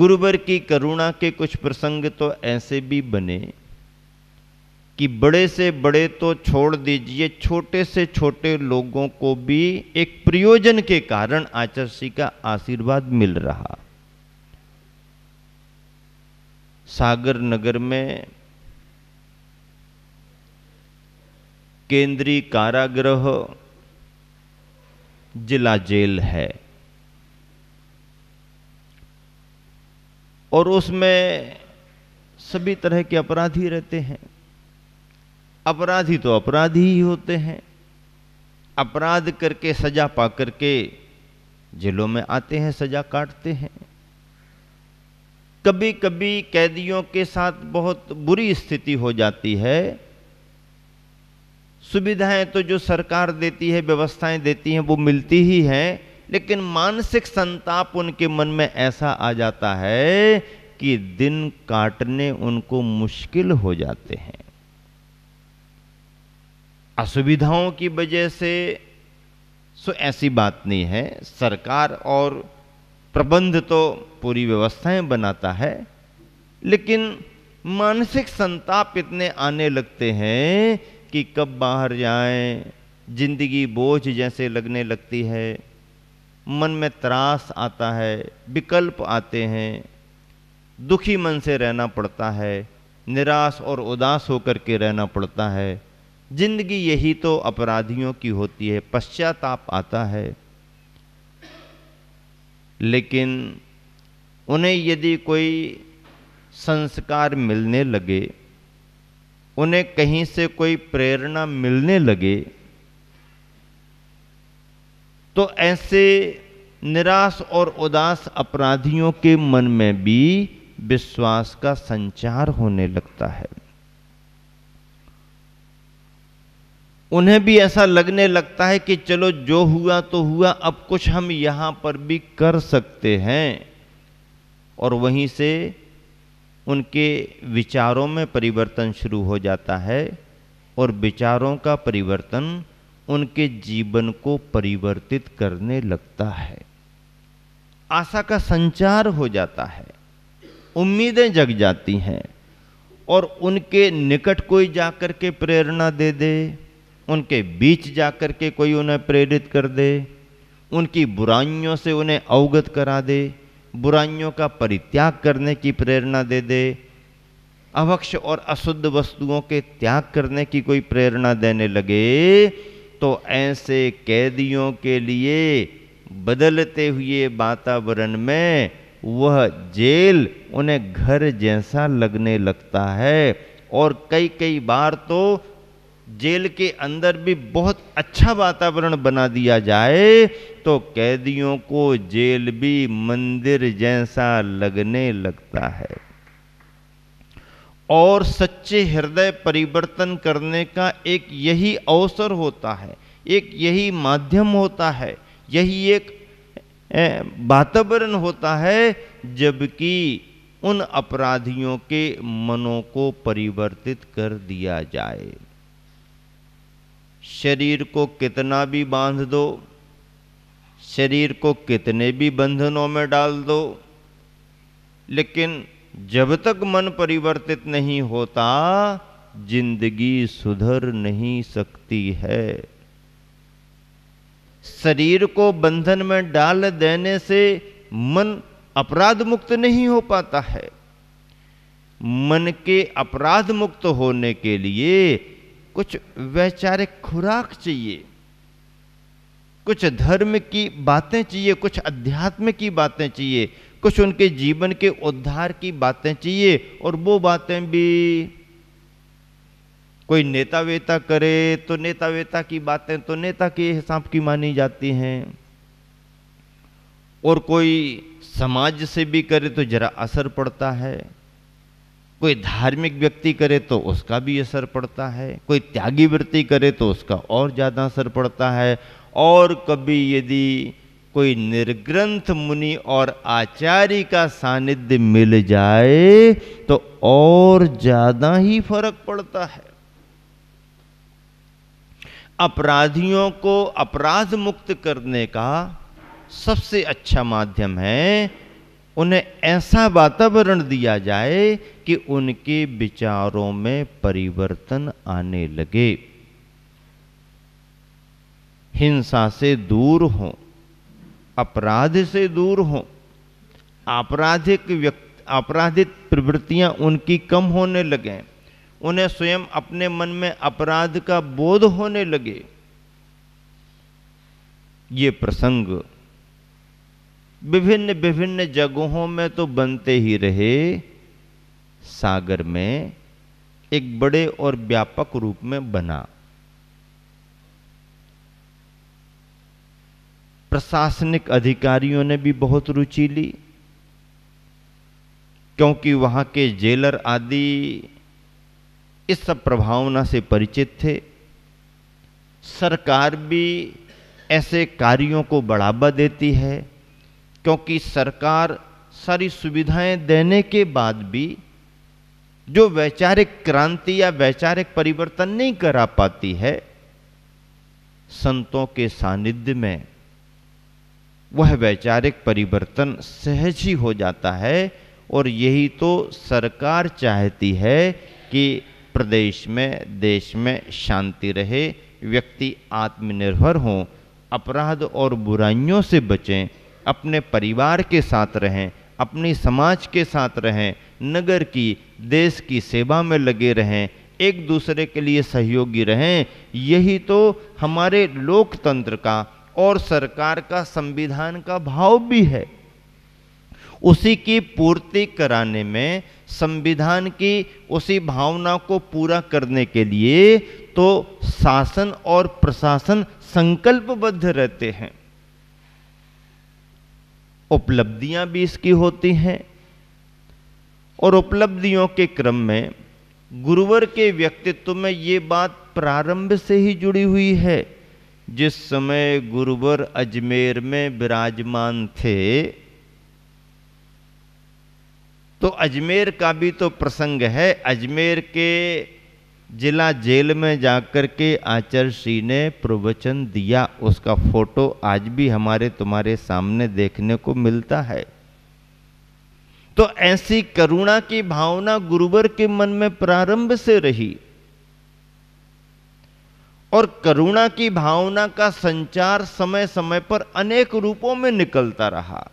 गुरुवर की करुणा के कुछ प्रसंग तो ऐसे भी बने कि बड़े से बड़े तो छोड़ दीजिए, छोटे से छोटे लोगों को भी एक प्रयोजन के कारण आचार्य का आशीर्वाद मिल रहा। सागर नगर में केंद्रीय कारागृह जिला जेल है और उसमें सभी तरह के अपराधी रहते हैं। अपराधी तो अपराधी ही होते हैं, अपराध करके सजा पा करके जेलों में आते हैं, सजा काटते हैं। कभी कभी कैदियों के साथ बहुत बुरी स्थिति हो जाती है। सुविधाएं तो जो सरकार देती है, व्यवस्थाएं देती हैं, वो मिलती ही हैं, लेकिन मानसिक संताप उनके मन में ऐसा आ जाता है कि दिन काटने उनको मुश्किल हो जाते हैं। असुविधाओं की वजह से सो ऐसी बात नहीं है, सरकार और प्रबंध तो पूरी व्यवस्थाएं बनाता है, लेकिन मानसिक संताप इतने आने लगते हैं कि कब बाहर जाएं, जिंदगी बोझ जैसे लगने लगती है, मन में त्रास आता है, विकल्प आते हैं, दुखी मन से रहना पड़ता है, निराश और उदास होकर के रहना पड़ता है। जिंदगी यही तो अपराधियों की होती है, पश्चाताप आता है। लेकिन उन्हें यदि कोई संस्कार मिलने लगे, उन्हें कहीं से कोई प्रेरणा मिलने लगे, तो ऐसे निराश और उदास अपराधियों के मन में भी विश्वास का संचार होने लगता है। उन्हें भी ऐसा लगने लगता है कि चलो जो हुआ तो हुआ, अब कुछ हम यहां पर भी कर सकते हैं। और वहीं से उनके विचारों में परिवर्तन शुरू हो जाता है और विचारों का परिवर्तन उनके जीवन को परिवर्तित करने लगता है। आशा का संचार हो जाता है, उम्मीदें जग जाती हैं और उनके निकट कोई जाकर के प्रेरणा दे दे, उनके बीच जाकर के कोई उन्हें प्रेरित कर दे, उनकी बुराइयों से उन्हें अवगत करा दे, बुराइयों का परित्याग करने की प्रेरणा दे दे, अभक्ष और अशुद्ध वस्तुओं के त्याग करने की कोई प्रेरणा देने लगे, तो ऐसे कैदियों के लिए बदलते हुए वातावरण में वह जेल उन्हें घर जैसा लगने लगता है। और कई कई बार तो जेल के अंदर भी बहुत अच्छा वातावरण बना दिया जाए तो कैदियों को जेल भी मंदिर जैसा लगने लगता है। और सच्चे हृदय परिवर्तन करने का एक यही अवसर होता है, एक यही माध्यम होता है, यही एक वातावरण होता है जबकि उन अपराधियों के मनों को परिवर्तित कर दिया जाए। शरीर को कितना भी बांध दो, शरीर को कितने भी बंधनों में डाल दो, लेकिन जब तक मन परिवर्तित नहीं होता जिंदगी सुधर नहीं सकती है। शरीर को बंधन में डाल देने से मन अपराध मुक्त नहीं हो पाता है। मन के अपराध मुक्त होने के लिए कुछ वैचारिक खुराक चाहिए, कुछ धर्म की बातें चाहिए, कुछ अध्यात्म की बातें चाहिए, कुछ उनके जीवन के उद्धार की बातें चाहिए। और वो बातें भी कोई नेता वेता करे तो नेता वेता की बातें तो नेता के हिसाब की मानी जाती हैं, और कोई समाज से भी करे तो जरा असर पड़ता है, कोई धार्मिक व्यक्ति करे तो उसका भी असर पड़ता है, कोई त्यागी वृत्ति करे तो उसका और ज़्यादा असर पड़ता है। और कभी यदि कोई निर्ग्रंथ मुनि और आचार्य का सानिध्य मिल जाए तो और ज़्यादा ही फर्क पड़ता है। अपराधियों को अपराध मुक्त करने का सबसे अच्छा माध्यम है उन्हें ऐसा वातावरण दिया जाए कि उनके विचारों में परिवर्तन आने लगे, हिंसा से दूर हों, अपराध से दूर हों, आपराधिक प्रवृत्तियां उनकी कम होने लगें, उन्हें स्वयं अपने मन में अपराध का बोध होने लगे। ये प्रसंग विभिन्न विभिन्न जगहों में तो बनते ही रहे, सागर में एक बड़े और व्यापक रूप में बना। प्रशासनिक अधिकारियों ने भी बहुत रुचि ली, क्योंकि वहां के जेलर आदि इस सब प्रभावना से परिचित थे। सरकार भी ऐसे कार्यों को बढ़ावा देती है, क्योंकि सरकार सारी सुविधाएं देने के बाद भी जो वैचारिक क्रांति या वैचारिक परिवर्तन नहीं करा पाती है, संतों के सानिध्य में वह वैचारिक परिवर्तन सहज ही हो जाता है। और यही तो सरकार चाहती है कि प्रदेश में, देश में शांति रहे, व्यक्ति आत्मनिर्भर हों, अपराध और बुराइयों से बचें, अपने परिवार के साथ रहें, अपनी समाज के साथ रहें, नगर की, देश की सेवा में लगे रहें, एक दूसरे के लिए सहयोगी रहें। यही तो हमारे लोकतंत्र का और सरकार का, संविधान का भाव भी है। उसी की पूर्ति कराने में, संविधान की उसी भावना को पूरा करने के लिए तो शासन और प्रशासन संकल्पबद्ध रहते हैं। उपलब्धियां भी इसकी होती हैं, और उपलब्धियों के क्रम में गुरुवर के व्यक्तित्व में ये बात प्रारंभ से ही जुड़ी हुई है। जिस समय गुरुवर अजमेर में विराजमान थे, तो अजमेर का भी तो प्रसंग है। अजमेर के जिला जेल में जाकर के आचार्य श्री ने प्रवचन दिया, उसका फोटो आज भी हमारे तुम्हारे सामने देखने को मिलता है। तो ऐसी करुणा की भावना गुरुवर के मन में प्रारंभ से रही, और करुणा की भावना का संचार समय समय पर अनेक रूपों में निकलता रहा।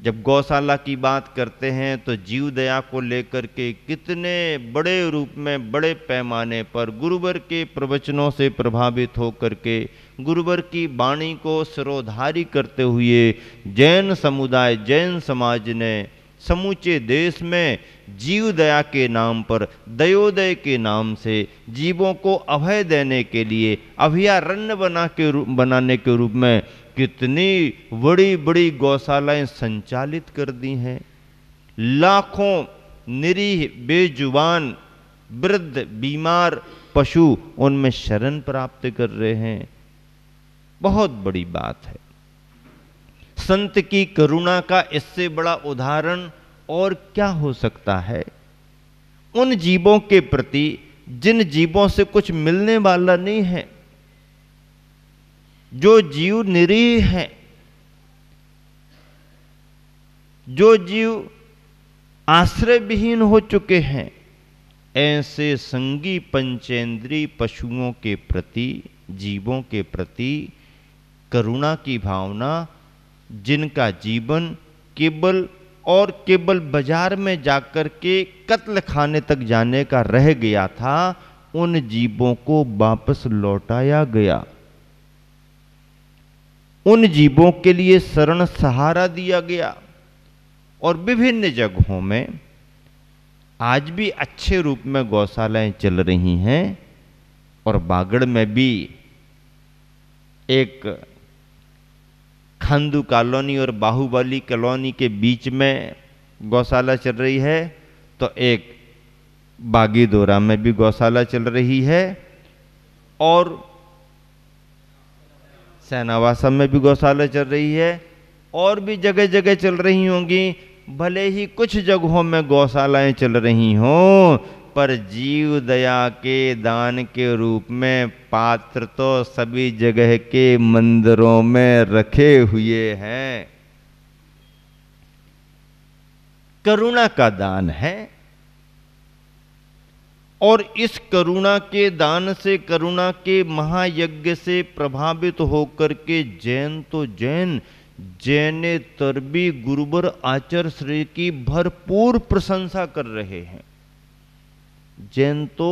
जब गौशाला की बात करते हैं तो जीव दया को लेकर के कितने बड़े रूप में, बड़े पैमाने पर गुरुवर के प्रवचनों से प्रभावित होकर के, गुरुवर की वाणी को सिरोधारी करते हुए जैन समुदाय, जैन समाज ने समूचे देश में जीव दया के नाम पर, दयोदय के नाम से जीवों को अभय देने के लिए अभयारण्य बनाने के रूप में कितनी बड़ी बड़ी गौशालाएं संचालित कर दी हैं। लाखों निरीह, बेजुबान, वृद्ध, बीमार पशु उनमें शरण प्राप्त कर रहे हैं। बहुत बड़ी बात है। संत की करुणा का इससे बड़ा उदाहरण और क्या हो सकता है। उन जीवों के प्रति जिन जीवों से कुछ मिलने वाला नहीं है, जो जीव निरीह हैं, जो जीव आश्रय विहीन हो चुके हैं, ऐसे संगी पंचेंद्रीय पशुओं के प्रति, जीवों के प्रति करुणा की भावना, जिनका जीवन केवल और केवल बाजार में जाकर के कत्ल खाने तक जाने का रह गया था, उन जीवों को वापस लौटाया गया। उन जीवों के लिए शरण सहारा दिया गया। और विभिन्न जगहों में आज भी अच्छे रूप में गौशालाएं चल रही हैं। और बागड़ में भी एक खंदू कॉलोनी और बाहुबली कॉलोनी के बीच में गौशाला चल रही है, तो एक बागीदोरा में भी गौशाला चल रही है, और सैनावासा में भी गौशाला चल रही है, और भी जगह जगह चल रही होंगी। भले ही कुछ जगहों में गौशालाएं चल रही हों, पर जीव दया के दान के रूप में पात्र तो सभी जगह के मंदिरों में रखे हुए हैं। करुणा का दान है। और इस करुणा के दान से, करुणा के महायज्ञ से प्रभावित होकर के जैन तो जैन, जैनेतर भी गुरुवर आचार्य श्री की भरपूर प्रशंसा कर रहे हैं। जैन तो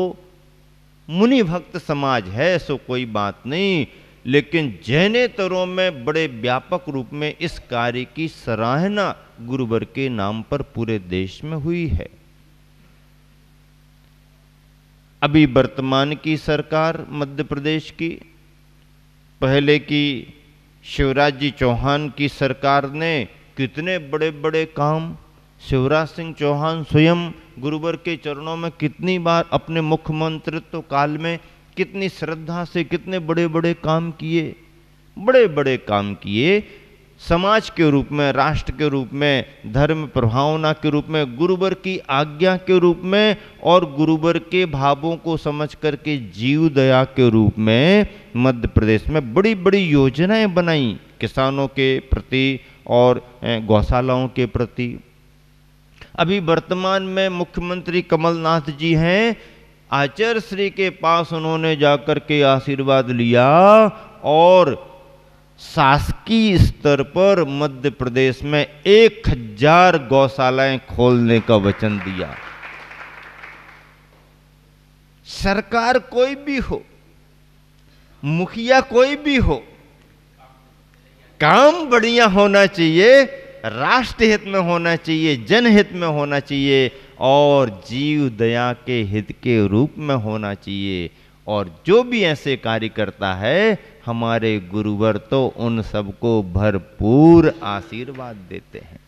मुनि भक्त समाज है, सो कोई बात नहीं, लेकिन जैनेतरों में बड़े व्यापक रूप में इस कार्य की सराहना गुरुवर के नाम पर पूरे देश में हुई है। अभी वर्तमान की सरकार मध्य प्रदेश की, पहले की शिवराज जी चौहान की सरकार ने कितने बड़े बड़े काम, शिवराज सिंह चौहान स्वयं गुरुवर के चरणों में कितनी बार अपने मुख्यमंत्रित्व काल में कितनी श्रद्धा से कितने बड़े बड़े काम किए, बड़े बड़े काम किए। समाज के रूप में, राष्ट्र के रूप में, धर्म प्रभावना के रूप में, गुरुवर की आज्ञा के रूप में और गुरुवर के भावों को समझ करके जीव दया के रूप में मध्य प्रदेश में बड़ी बड़ी योजनाएं बनाई किसानों के प्रति और गौशालाओं के प्रति। अभी वर्तमान में मुख्यमंत्री कमलनाथ जी हैं, आचार्य श्री के पास उन्होंने जाकर के आशीर्वाद लिया और शासकीय स्तर पर मध्य प्रदेश में 1000 गौशालाएं खोलने का वचन दिया। सरकार कोई भी हो, मुखिया कोई भी हो, काम बढ़िया होना चाहिए, राष्ट्र हित में होना चाहिए, जनहित में होना चाहिए और जीव दया के हित के रूप में होना चाहिए। और जो भी ऐसे कार्य करता है, हमारे गुरुवर तो उन सबको भरपूर आशीर्वाद देते हैं।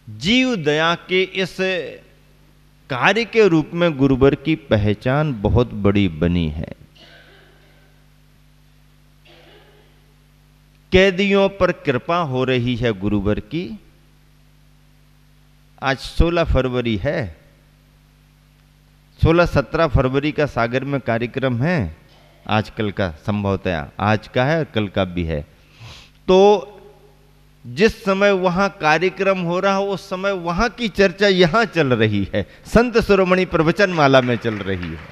जीव दया के इस कार्य के रूप में गुरुवर की पहचान बहुत बड़ी बनी है। कैदियों पर कृपा हो रही है गुरुवर की। आज 16 फरवरी है, 16-17 फरवरी का सागर में कार्यक्रम है, आजकल का संभवतः आज का है, कल का भी है। तो जिस समय वहां कार्यक्रम हो रहा है उस समय वहां की चर्चा यहां चल रही है, संत शिरोमणि प्रवचन माला में चल रही है।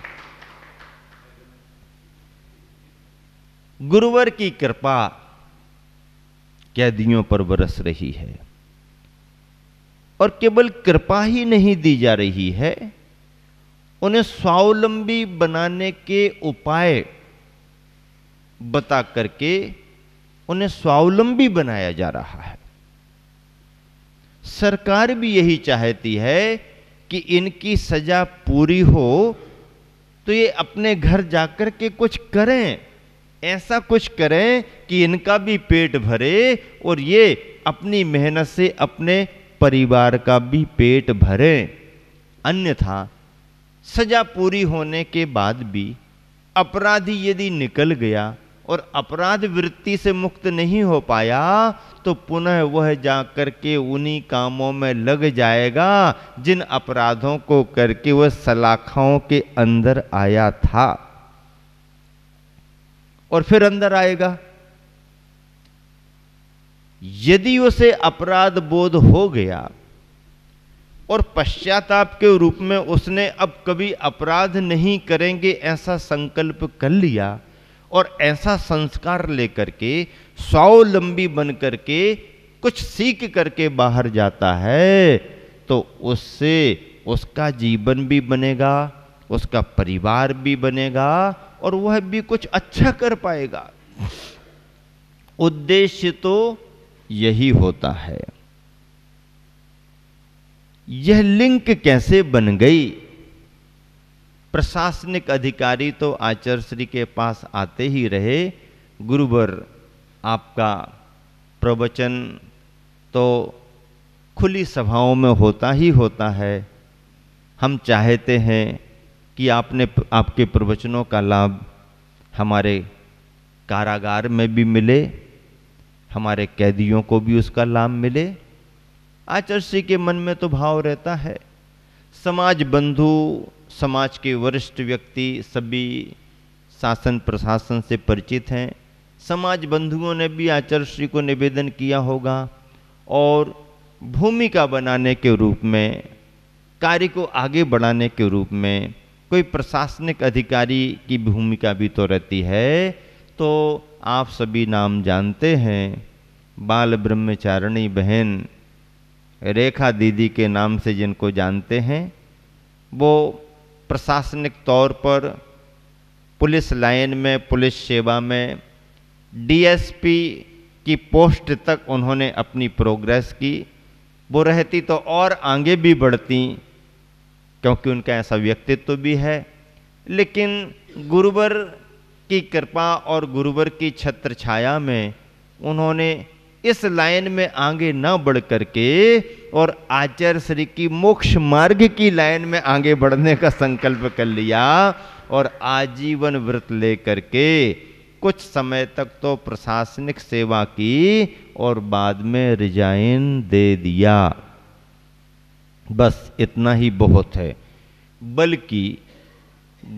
गुरुवर की कृपा कैदियों पर बरस रही है और केवल कृपा ही नहीं दी जा रही है, उन्हें स्वावलंबी बनाने के उपाय बता करके उन्हें स्वावलंबी बनाया जा रहा है। सरकार भी यही चाहती है कि इनकी सजा पूरी हो तो ये अपने घर जाकर के कुछ करें, ऐसा कुछ करें कि इनका भी पेट भरे और ये अपनी मेहनत से अपने परिवार का भी पेट भरे। अन्यथा सजा पूरी होने के बाद भी अपराधी यदि निकल गया और अपराध वृत्ति से मुक्त नहीं हो पाया तो पुनः वह जाकर के उन्हीं कामों में लग जाएगा जिन अपराधों को करके वह सलाखाओं के अंदर आया था। और फिर अंदर आएगा, यदि उसे अपराध बोध हो गया और पश्चाताप के रूप में उसने अब कभी अपराध नहीं करेंगे ऐसा संकल्प कर लिया और ऐसा संस्कार लेकर के स्वावलंबी बन करके कुछ सीख करके बाहर जाता है तो उससे उसका जीवन भी बनेगा, उसका परिवार भी बनेगा और वह भी कुछ अच्छा कर पाएगा। उद्देश्य तो यही होता है। यह लिंक कैसे बन गई? प्रशासनिक अधिकारी तो आचार्य श्री के पास आते ही रहे। गुरुवर आपका प्रवचन तो खुली सभाओं में होता ही होता है। हम चाहते हैं कि आपके प्रवचनों का लाभ हमारे कारागार में भी मिले, हमारे कैदियों को भी उसका लाभ मिले। आचार्य श्री के मन में तो भाव रहता है, समाज बंधु, समाज के वरिष्ठ व्यक्ति सभी शासन प्रशासन से परिचित हैं। समाज बंधुओं ने भी आचार्य श्री को निवेदन किया होगा और भूमिका बनाने के रूप में, कार्य को आगे बढ़ाने के रूप में, कोई प्रशासनिक अधिकारी की भूमिका भी तो रहती है। तो आप सभी नाम जानते हैं, बाल ब्रह्मचारिणी बहन रेखा दीदी के नाम से जिनको जानते हैं, वो प्रशासनिक तौर पर पुलिस लाइन में, पुलिस सेवा में डीएसपी की पोस्ट तक उन्होंने अपनी प्रोग्रेस की। वो रहती तो और आगे भी बढ़ती, क्योंकि उनका ऐसा व्यक्तित्व भी है। लेकिन गुरुवर की कृपा और गुरुवर की छत्र छाया में उन्होंने इस लाइन में आगे न बढ़ करके और आचार्य श्री की मोक्ष मार्ग की लाइन में आगे बढ़ने का संकल्प कर लिया और आजीवन व्रत लेकर के कुछ समय तक तो प्रशासनिक सेवा की और बाद में रिजाइन दे दिया। बस इतना ही बहुत है। बल्कि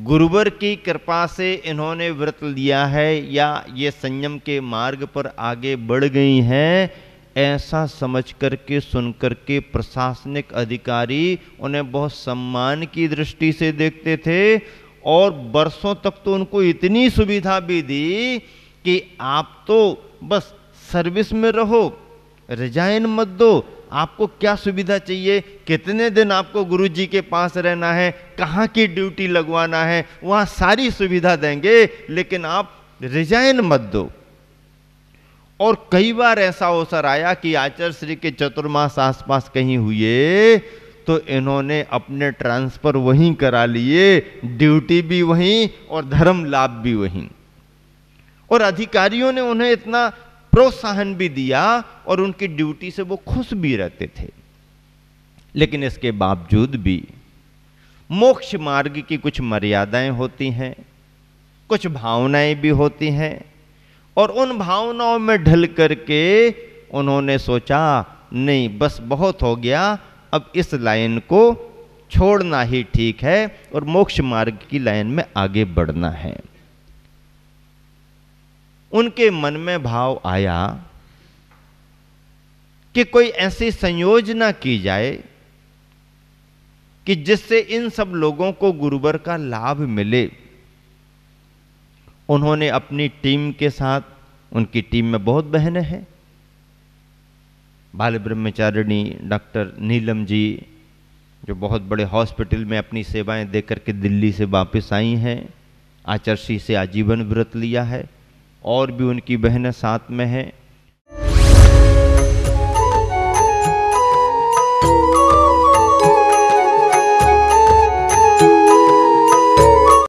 गुरुवर की कृपा से इन्होंने व्रत लिया है या ये संयम के मार्ग पर आगे बढ़ गई हैं, ऐसा समझ करके सुन करके प्रशासनिक अधिकारी उन्हें बहुत सम्मान की दृष्टि से देखते थे और वर्षों तक तो उनको इतनी सुविधा भी दी कि आप तो बस सर्विस में रहो, रिजाइन मत दो, आपको क्या सुविधा चाहिए, कितने दिन आपको गुरुजी के पास रहना है, कहाँ की ड्यूटी लगवाना है, वहाँ सारी सुविधा देंगे, लेकिन आप रिजाइन मत दो। और कई बार ऐसा अवसर आया कि आचार्य श्री के चतुर्मास आसपास कहीं हुए तो इन्होंने अपने ट्रांसफर वहीं करा लिए, ड्यूटी भी वहीं और धर्म लाभ भी वहीं। और अधिकारियों ने उन्हें इतना प्रोत्साहन भी दिया और उनकी ड्यूटी से वो खुश भी रहते थे। लेकिन इसके बावजूद भी मोक्ष मार्ग की कुछ मर्यादाएं होती हैं, कुछ भावनाएं भी होती हैं, और उन भावनाओं में ढल करके उन्होंने सोचा नहीं बस बहुत हो गया, अब इस लाइन को छोड़ना ही ठीक है और मोक्ष मार्ग की लाइन में आगे बढ़ना है। उनके मन में भाव आया कि कोई ऐसी संयोजना की जाए कि जिससे इन सब लोगों को गुरुवर का लाभ मिले। उन्होंने अपनी टीम के साथ, उनकी टीम में बहुत बहनें हैं, बाल ब्रह्मचारिणी डॉक्टर नीलम जी जो बहुत बड़े हॉस्पिटल में अपनी सेवाएं देकर के दिल्ली से वापस आई हैं, आचार्य श्री से आजीवन व्रत लिया है, और भी उनकी बहनें साथ में हैं।